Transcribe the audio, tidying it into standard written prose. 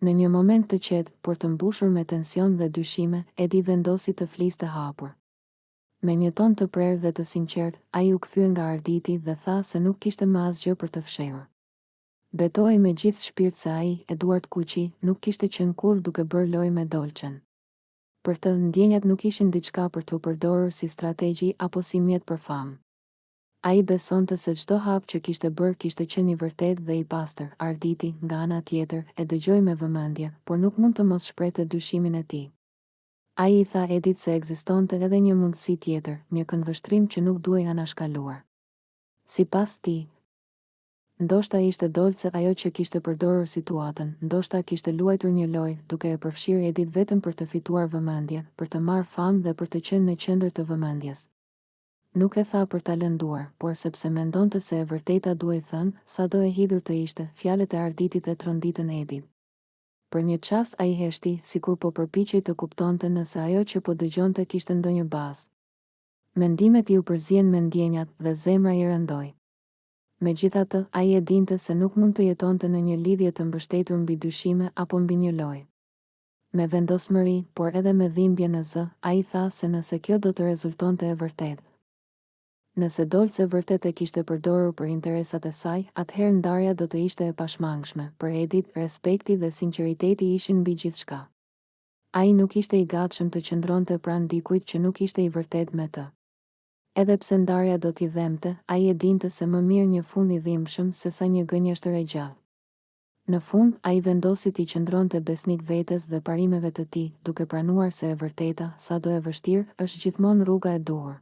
Në një moment të qetë, por të mbushur me tension dhe dyshime, Edi vendosi të fliste hapur. Me një ton të prerë dhe të sinqert, ai u kthye nga Arditi dhe tha se nuk kishte më asgjë për të fshehur. Betoi me gjithë shpirt se ai, Eduard Kuqi, nuk kishte qenë kurrë duke bërë lojë me Dolçen. Për të, ndjenjat nuk ishin diçka për t'u përdorur si strategji apo si mjet për famë. Ai besonte se çdo hap që kishte bërë kishte qenë i vërtetë dhe i pastër. Arditi, nga ana tjetër, e dëgjoi me vëmendje, por nuk mund të mos shprehte dyshimin e tij. Ai i tha Edit se ekzistonte edhe një mundësi tjetër, një këndvështrim që nuk duhej anashkaluar. Sipas tij, ndoshta ishte Dolce ajo që kishte përdorur situatën, ndoshta kishte luajtur një lojë, duke e përfshirë Edit vetëm për të fituar vëmendje, për të marrë famë dhe për të qenë në qendër të vëmendjes. Nuk e tha për ta lënduar, por sepse mendonte se e vërteta duhej thënë, sado e hidhur të ishte, fjalët e Arditit e tronditën Edit. Për një çast ai heshti, sikur po përpiqej të kuptonte nëse ajo që po dëgjonte kishte ndonjë bazë. Mendimet i u përzien me ndjenjat dhe zemra i rëndoi. Megjithatë, ai e dinte se nuk mund të jetonte në një lidhje të mbështetur mbi dyshime apo mbi një lojë. Me vendosmëri, por edhe me dhimbje në zë, ai tha se nëse kjo do të rezultonte e vërtetë. Nëse Dolce vërtet e kishte përdorur për interesat e saj, atëherë ndarja do të ishte e pashmangshme. Për Edit, respekti dhe sinqeriteti ishin mbi gjithçka. Ai nuk ishte i gatshëm të qëndronte pranë dikujt që nuk ishte i vërtet me të. Edhe pse ndarja do t'i dhemte, ai e dinte se më mirë një fund i dhimbshëm se sa një gënjeshtër e gjallë. Në fund, ai vendosi t'i qëndronte besnik vetes dhe parimeve të tij, duke pranuar se e vërteta, sado e vështirë, është gjithmonë rruga e duhur.